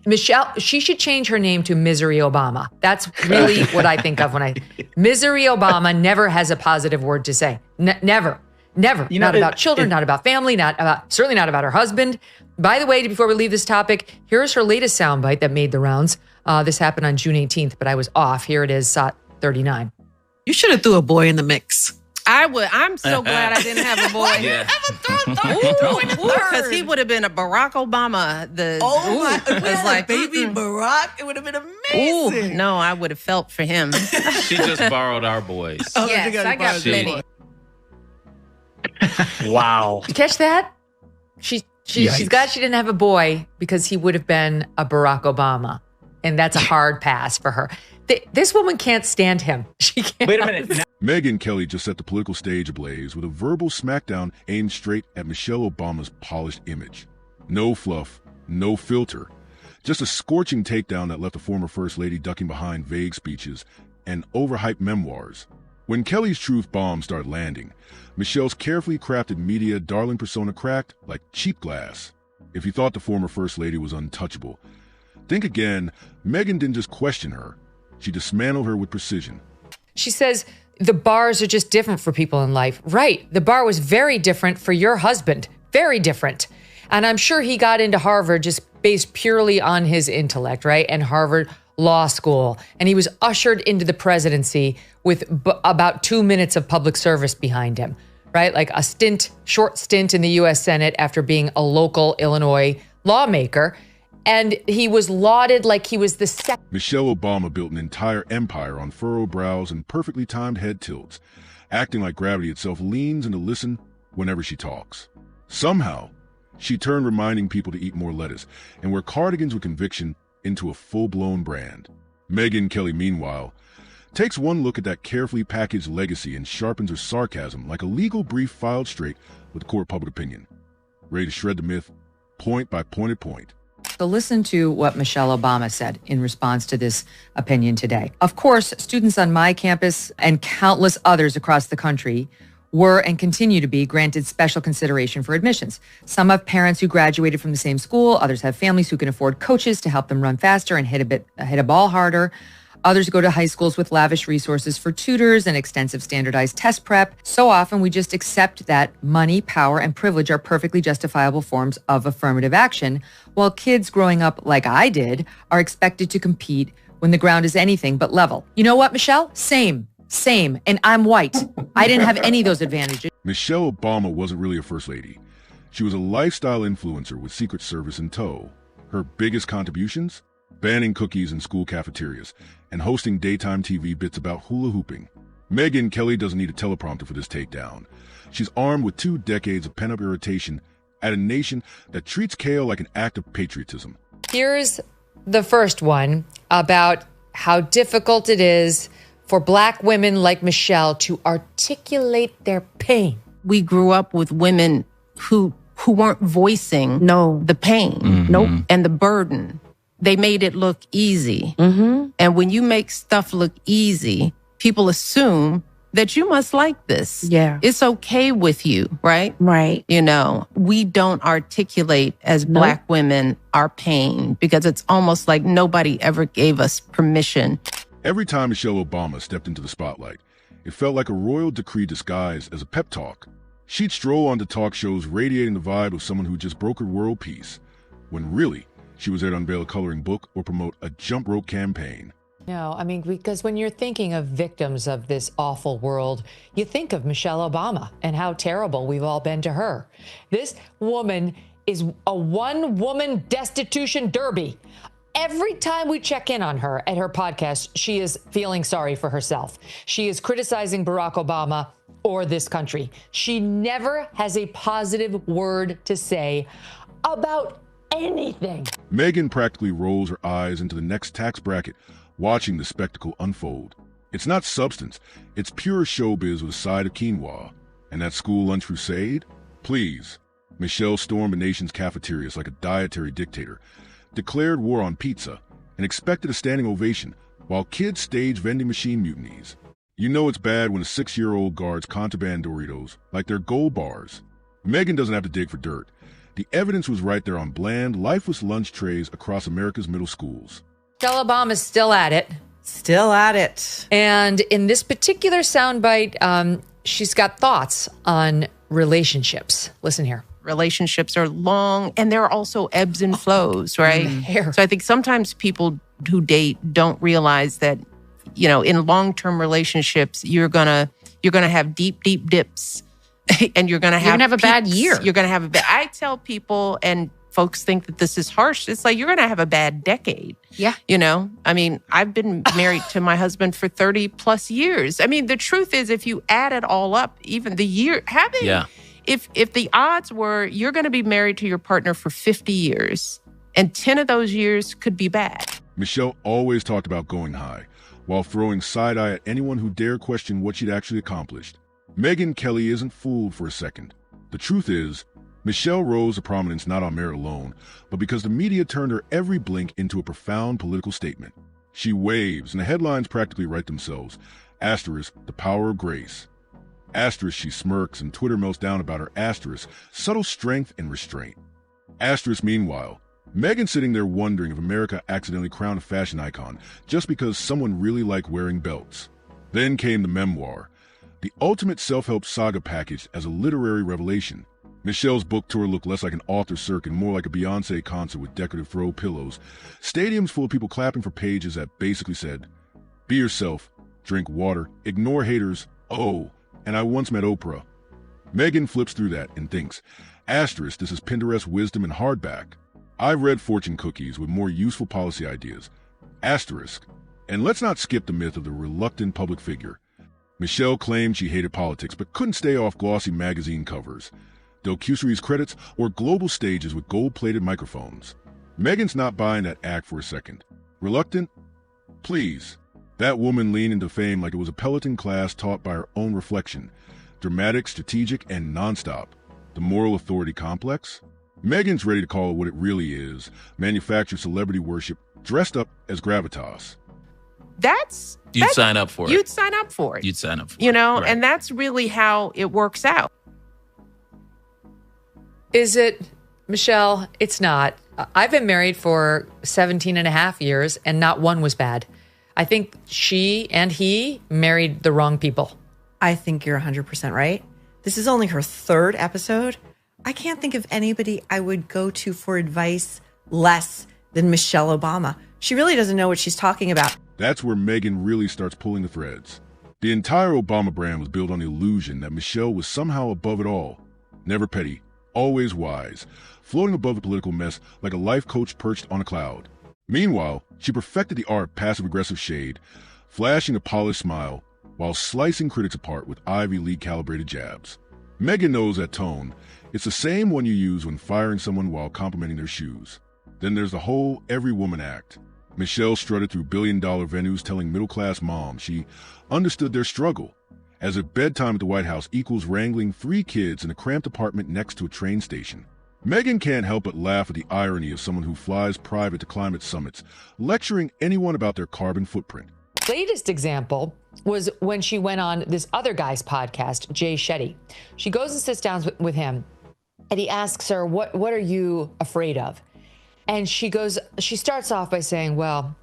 Michelle, she should change her name to Misery Obama. That's really what I think of when Misery Obama never has a positive word to say. Never. Not about children, not about family, certainly not about her husband. By the way, before we leave this topic, here's her latest soundbite that made the rounds. This happened on June 18th, but I was off. Here it is, 39. You should have threw a boy in the mix. I would. I'm so glad I didn't have a boy. Yeah. Because he would have been a Barack Obama. It's like baby Barack. It would have been amazing. Ooh, no, I would have felt for him. She just borrowed our boys. Yes, I got plenty. Wow. Did you catch that? She's glad she didn't have a boy because he would have been a Barack Obama. And that's a hard pass for her. This woman can't stand him. She can't. Wait a minute. Megyn Kelly just set the political stage ablaze with a verbal smackdown aimed straight at Michelle Obama's polished image. No fluff, no filter. Just a scorching takedown that left the former First Lady ducking behind vague speeches and overhyped memoirs. When Kelly's truth bombs started landing, Michelle's carefully crafted media darling persona cracked like cheap glass. If you thought the former First Lady was untouchable, think again. Megyn didn't just question her. She dismantled her with precision. She says the bars are just different for people in life. Right. The bar was very different for your husband. Very different. And I'm sure he got into Harvard just based purely on his intellect, right? And Harvard Law School. And he was ushered into the presidency with about 2 minutes of public service behind him, right? Like a short stint in the U.S. Senate after being a local Illinois lawmaker. And he was lauded like he was the second. Michelle Obama built an entire empire on furrowed brows and perfectly timed head tilts, acting like gravity itself leans in to listen whenever she talks. Somehow, she turned reminding people to eat more lettuce and wear cardigans with conviction into a full-blown brand. Megyn Kelly, meanwhile, takes one look at that carefully packaged legacy and sharpens her sarcasm like a legal brief filed straight with the court of public opinion. Ready to shred the myth, point by pointed point. So listen to what Michelle Obama said in response to this opinion today. Of course, students on my campus and countless others across the country were and continue to be granted special consideration for admissions. Some have parents who graduated from the same school. Others have families who can afford coaches to help them run faster and hit a ball harder. Others go to high schools with lavish resources for tutors and extensive standardized test prep. So often we just accept that money, power, and privilege are perfectly justifiable forms of affirmative action, while kids growing up like I did are expected to compete when the ground is anything but level. You know what, Michelle? Same. And I'm white. I didn't have any of those advantages. Michelle Obama wasn't really a first lady. She was a lifestyle influencer with Secret Service in tow. Her biggest contributions? Banning cookies in school cafeterias and hosting daytime TV bits about hula hooping. Megyn Kelly doesn't need a teleprompter for this takedown. She's armed with 2 decades of pent-up irritation at a nation that treats kale like an act of patriotism. Here's the first one about how difficult it is for Black women like Michelle to articulate their pain. We grew up with women who weren't voicing the pain and the burden. They made it look easy. Mm-hmm. And when you make stuff look easy, people assume that you must like this. Yeah. It's okay with you, right? Right. You know, we don't articulate as Black women our pain because it's almost like nobody ever gave us permission. Every time Michelle Obama stepped into the spotlight, it felt like a royal decree disguised as a pep talk. She'd stroll onto talk shows radiating the vibe of someone who just brokered world peace, when really, she was there to unveil a coloring book or promote a jump rope campaign. No, I mean, because when you're thinking of victims of this awful world, you think of Michelle Obama and how terrible we've all been to her. This woman is a one-woman destitution derby. Every time we check in on her at her podcast, she is feeling sorry for herself. She is criticizing Barack Obama or this country. She never has a positive word to say about anything. Megyn practically rolls her eyes into the next tax bracket, watching the spectacle unfold. It's not substance, it's pure showbiz with a side of quinoa. And that school lunch crusade? Please. Michelle stormed the nation's cafeterias like a dietary dictator, declared war on pizza, and expected a standing ovation while kids stage vending machine mutinies. You know it's bad when a 6-year-old guards contraband Doritos like they're gold bars. Megyn doesn't have to dig for dirt. The evidence was right there on bland, lifeless lunch trays across America's middle schools. Michelle Obama's still at it. Still at it. And in this particular soundbite, she's got thoughts on relationships. Listen here. Relationships are long and there are also ebbs and flows, right? So I think sometimes people who date don't realize that, you know, in long-term relationships, you're gonna have deep dips and you're gonna have a bad year. You're gonna have I tell people, and folks think that this is harsh, it's like you're gonna have a bad decade. Yeah. You know, I mean, I've been married to my husband for 30 plus years. I mean, the truth is, if you add it all up, even the year, if the odds were you're going to be married to your partner for 50 years and 10 of those years could be bad. Michelle always talked about going high, while throwing side-eye at anyone who dare question what she'd actually accomplished. Megyn Kelly isn't fooled for a second. The truth is, Michelle rose to prominence not on merit alone, but because the media turned her every blink into a profound political statement. She waves, and the headlines practically write themselves. Asterisk, the power of grace. Asterisk, she smirks, and Twitter melts down about her asterisk, subtle strength and restraint. Asterisk, meanwhile, Megyn sitting there wondering if America accidentally crowned a fashion icon just because someone really liked wearing belts. Then came the memoir, the ultimate self-help saga packaged as a literary revelation. Michelle's book tour looked less like an author circuit and more like a Beyoncé concert with decorative throw pillows, stadiums full of people clapping for pages that basically said, "Be yourself, drink water, ignore haters, oh, and I once met Oprah." Megyn flips through that and thinks, asterisk, this is Pinterest wisdom in hardback. I've read fortune cookies with more useful policy ideas. Asterisk. And let's not skip the myth of the reluctant public figure. Michelle claimed she hated politics but couldn't stay off glossy magazine covers, Delcuseries credits, or global stages with gold-plated microphones. Megyn's not buying that act for a second. Reluctant? Please. That woman leaned into fame like it was a Peloton class taught by her own reflection. Dramatic, strategic, and nonstop. The moral authority complex? Megyn's ready to call it what it really is. Manufactured celebrity worship dressed up as gravitas. You'd sign up for it. You'd sign up for it. You'd sign up for it. You know, Right. and that's really how it works out. Is it, Michelle? It's not. I've been married for 17 and a half years and not one was bad. I think she and he married the wrong people. I think you're 100% right. This is only her third episode. I can't think of anybody I would go to for advice less than Michelle Obama. She really doesn't know what she's talking about. That's where Megyn really starts pulling the threads. The entire Obama brand was built on the illusion that Michelle was somehow above it all. Never petty, always wise, floating above the political mess like a life coach perched on a cloud. Meanwhile, she perfected the art of passive-aggressive shade, flashing a polished smile while slicing critics apart with Ivy League-calibrated jabs. Megyn knows that tone. It's the same one you use when firing someone while complimenting their shoes. Then there's the whole every woman act. Michelle strutted through billion-dollar venues telling middle-class moms she understood their struggle, as if bedtime at the White House equals wrangling 3 kids in a cramped apartment next to a train station. Megyn can't help but laugh at the irony of someone who flies private to climate summits, lecturing anyone about their carbon footprint. Latest example was when she went on this other guy's podcast, Jay Shetty. She goes and sits down with him and he asks her, what are you afraid of? And she starts off by saying, well,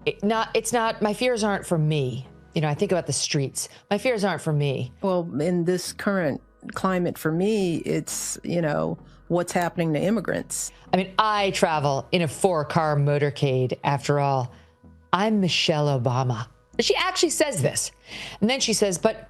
it's not, my fears aren't for me. You know, I think about the streets. My fears aren't for me. Well, in this current climate for me, it's, you know, what's happening to immigrants. I mean, I travel in a 4-car motorcade after all. I'm Michelle Obama. She actually says this. And then she says, but,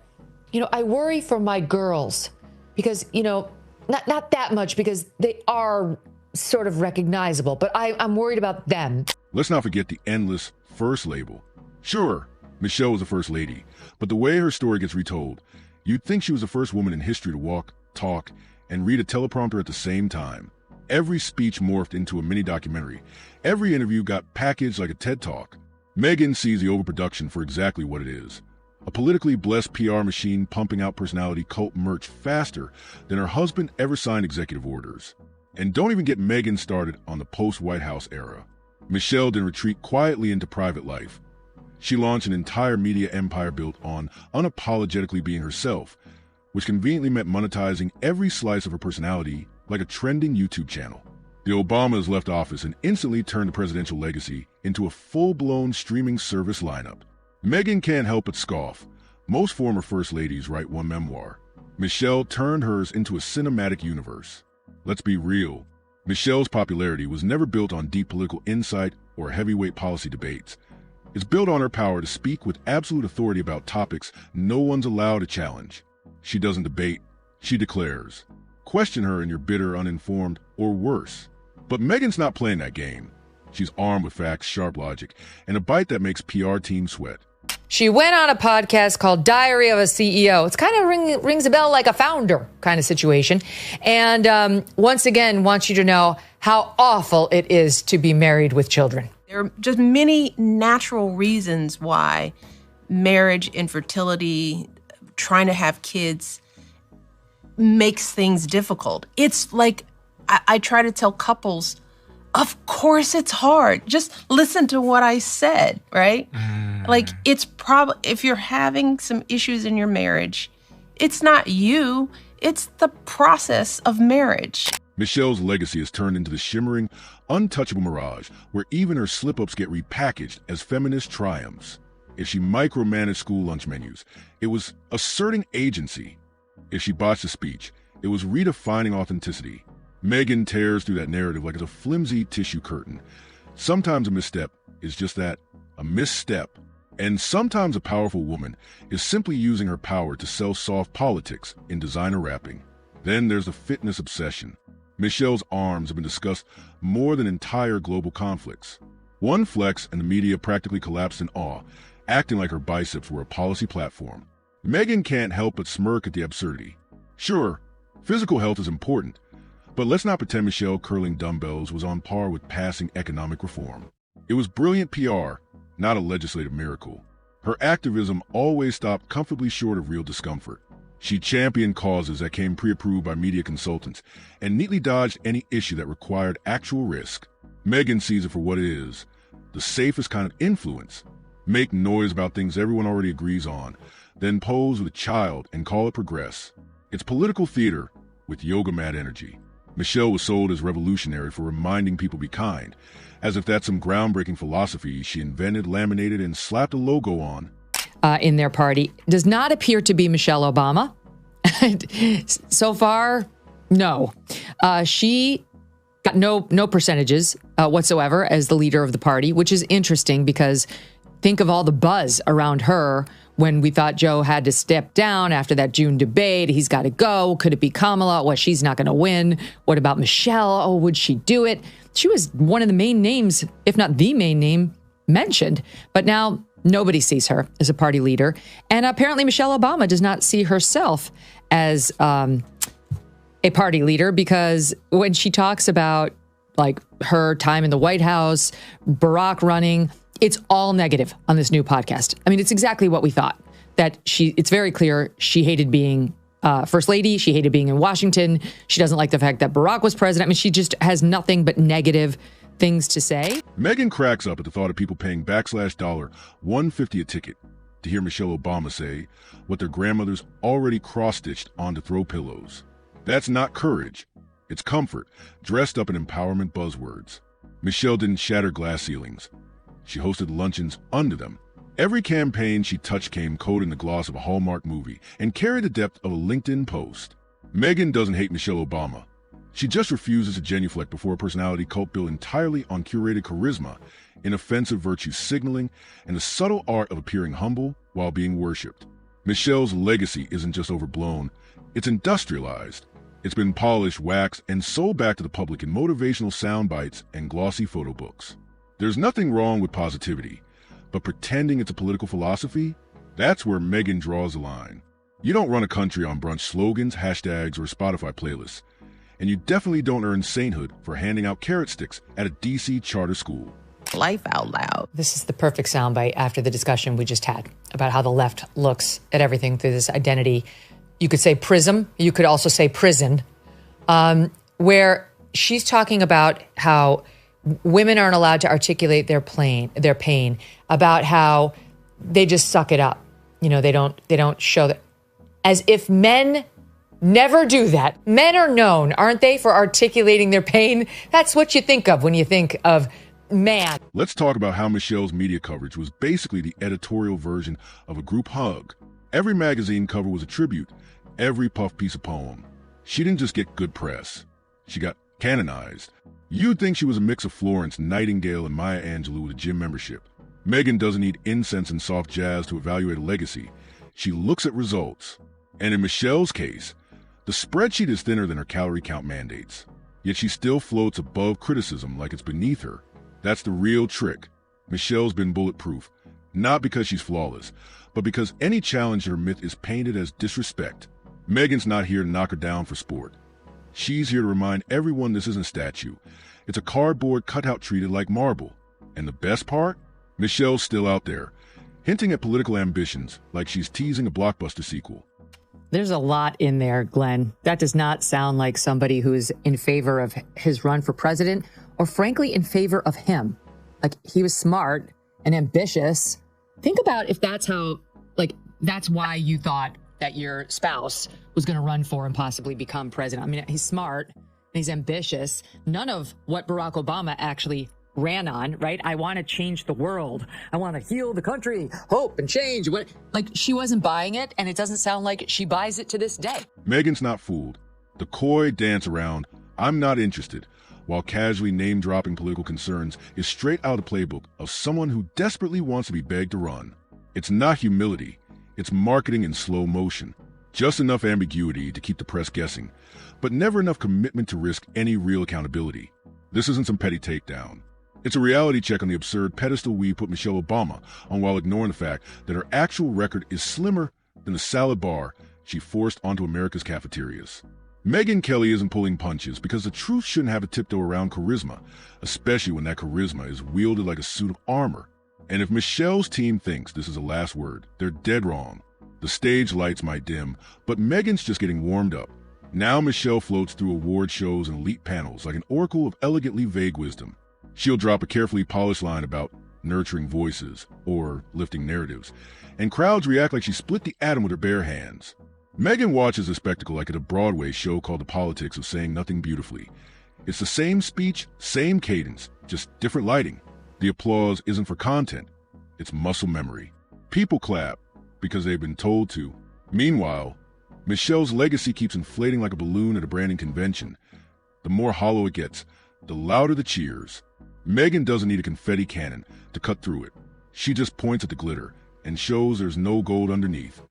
you know, I worry for my girls because, you know, not that much because they are sort of recognizable, but I'm worried about them. Let's not forget the endless first label. Sure, Michelle was the first lady, but the way her story gets retold, you'd think she was the first woman in history to walk, talk, and read a teleprompter at the same time. Every speech morphed into a mini documentary. Every interview got packaged like a TED Talk. Megyn sees the overproduction for exactly what it is. A politically blessed PR machine pumping out personality cult merch faster than her husband ever signed executive orders. And don't even get Megyn started on the post-White House era. Michelle then retreat quietly into private life. She launched an entire media empire built on unapologetically being herself, which conveniently meant monetizing every slice of her personality like a trending YouTube channel. The Obamas left office and instantly turned the presidential legacy into a full-blown streaming service lineup. Megyn can't help but scoff. Most former first ladies write one memoir. Michelle turned hers into a cinematic universe. Let's be real. Michelle's popularity was never built on deep political insight or heavyweight policy debates. It's built on her power to speak with absolute authority about topics no one's allowed to challenge. She doesn't debate, she declares. Question her and you're bitter, uninformed, or worse. But Megyn's not playing that game. She's armed with facts, sharp logic, and a bite that makes PR teams sweat. She went on a podcast called Diary of a CEO. It's kind of rings a bell like a founder kind of situation. And once again, wants you to know how awful it is to be married with children. There are just many natural reasons why marriage, infertility, trying to have kids makes things difficult. It's like I try to tell couples, of course it's hard. Just listen to what I said, right? Like it's probably, if you're having some issues in your marriage, it's not you, it's the process of marriage. Michelle's legacy has turned into the shimmering, untouchable mirage where even her slip-ups get repackaged as feminist triumphs. If she micromanaged school lunch menus, it was asserting agency. If she botched a speech, it was redefining authenticity. Megyn tears through that narrative like it's a flimsy tissue curtain. Sometimes a misstep is just that, a misstep. And sometimes a powerful woman is simply using her power to sell soft politics in designer wrapping. Then there's the fitness obsession. Michelle's arms have been discussed more than entire global conflicts. One flex and the media practically collapsed in awe, acting like her biceps were a policy platform. Megyn can't help but smirk at the absurdity. Sure, physical health is important, but let's not pretend Michelle curling dumbbells was on par with passing economic reform. It was brilliant PR, not a legislative miracle. Her activism always stopped comfortably short of real discomfort. She championed causes that came pre-approved by media consultants and neatly dodged any issue that required actual risk. Megyn sees it for what it is, the safest kind of influence. Make noise about things everyone already agrees on, then pose with a child and call it progress. It's political theater with yoga mat energy. Michelle was sold as revolutionary for reminding people be kind, as if that's some groundbreaking philosophy she invented, laminated, and slapped a logo on. In their party does not appear to be Michelle Obama. So far, no. She got no percentages whatsoever as the leader of the party, which is interesting because think of all the buzz around her when we thought Joe had to step down after that June debate. He's got to go. Could it be Kamala? Well, she's not going to win. What about Michelle? Oh, would she do it? She was one of the main names, if not the main name, mentioned. But now nobody sees her as a party leader. And apparently Michelle Obama does not see herself as a party leader, because when she talks about like her time in the White House, Barack running, it's all negative on this new podcast. I mean, it's exactly what we thought, that it's very clear she hated being first lady. She hated being in Washington. She doesn't like the fact that Barack was president. I mean, she just has nothing but negative things to say. Megyn cracks up at the thought of people paying $150 a ticket to hear Michelle Obama say what their grandmothers already cross-stitched onto throw pillows. That's not courage. It's comfort, dressed up in empowerment buzzwords. Michelle didn't shatter glass ceilings. She hosted luncheons under them. Every campaign she touched came coated in the gloss of a Hallmark movie and carried the depth of a LinkedIn post. Megyn doesn't hate Michelle Obama. She just refuses to genuflect before a personality cult built entirely on curated charisma, inoffensive virtue signaling, and the subtle art of appearing humble while being worshipped. Michelle's legacy isn't just overblown, it's industrialized. It's been polished, waxed, and sold back to the public in motivational sound bites and glossy photo books. There's nothing wrong with positivity, but pretending it's a political philosophy, that's where Megyn draws the line. You don't run a country on brunch slogans, hashtags, or Spotify playlists. And you definitely don't earn sainthood for handing out carrot sticks at a DC charter school. Life out loud. This is the perfect soundbite after the discussion we just had about how the left looks at everything through this identity. You could say prism. You could also say prison, where she's talking about how women aren't allowed to articulate their pain, about how they just suck it up. You know, they don't show that, as if men Never do that. Men are known, aren't they, for articulating their pain? That's what you think of when you think of man. Let's talk about how Michelle's media coverage was basically the editorial version of a group hug. Every magazine cover was a tribute, every puff piece a poem. She didn't just get good press. She got canonized. You'd think she was a mix of Florence Nightingale and Maya Angelou with a gym membership. Megyn doesn't need incense and soft jazz to evaluate a legacy. She looks at results. And in Michelle's case, the spreadsheet is thinner than her calorie count mandates. Yet she still floats above criticism like it's beneath her. That's the real trick. Michelle's been bulletproof, not because she's flawless, but because any challenge to her myth is painted as disrespect. Megyn's not here to knock her down for sport. She's here to remind everyone this isn't a statue. It's a cardboard cutout treated like marble. And the best part? Michelle's still out there, hinting at political ambitions like she's teasing a blockbuster sequel. There's a lot in there, Glenn. That does not sound like somebody who's in favor of his run for president or frankly in favor of him. Like, he was smart and ambitious. Think about if that's how, like, that's why you thought that your spouse was going to run for and possibly become president. I mean, he's smart and he's ambitious. None of what Barack Obama actually ran on, right? I want to change the world. I want to heal the country, hope and change. Like, she wasn't buying it, and it doesn't sound like she buys it to this day. Megyn's not fooled. The coy dance around, I'm not interested, while casually name-dropping political concerns is straight out of the playbook of someone who desperately wants to be begged to run. It's not humility. It's marketing in slow motion. Just enough ambiguity to keep the press guessing, but never enough commitment to risk any real accountability. This isn't some petty takedown. It's a reality check on the absurd pedestal we put Michelle Obama on while ignoring the fact that her actual record is slimmer than the salad bar she forced onto America's cafeterias. Megyn Kelly isn't pulling punches because the truth shouldn't have a tiptoe around charisma, especially when that charisma is wielded like a suit of armor. And if Michelle's team thinks this is a last word, they're dead wrong. The stage lights might dim, but Megyn's just getting warmed up. Now Michelle floats through award shows and elite panels like an oracle of elegantly vague wisdom. She'll drop a carefully polished line about nurturing voices or lifting narratives, and crowds react like she split the atom with her bare hands. Megyn watches the spectacle like at a Broadway show called The Politics of Saying Nothing Beautifully. It's the same speech, same cadence, just different lighting. The applause isn't for content, it's muscle memory. People clap because they've been told to. Meanwhile, Michelle's legacy keeps inflating like a balloon at a branding convention. The more hollow it gets, the louder the cheers. Megyn doesn't need a confetti cannon to cut through it. She just points at the glitter and shows there's no gold underneath.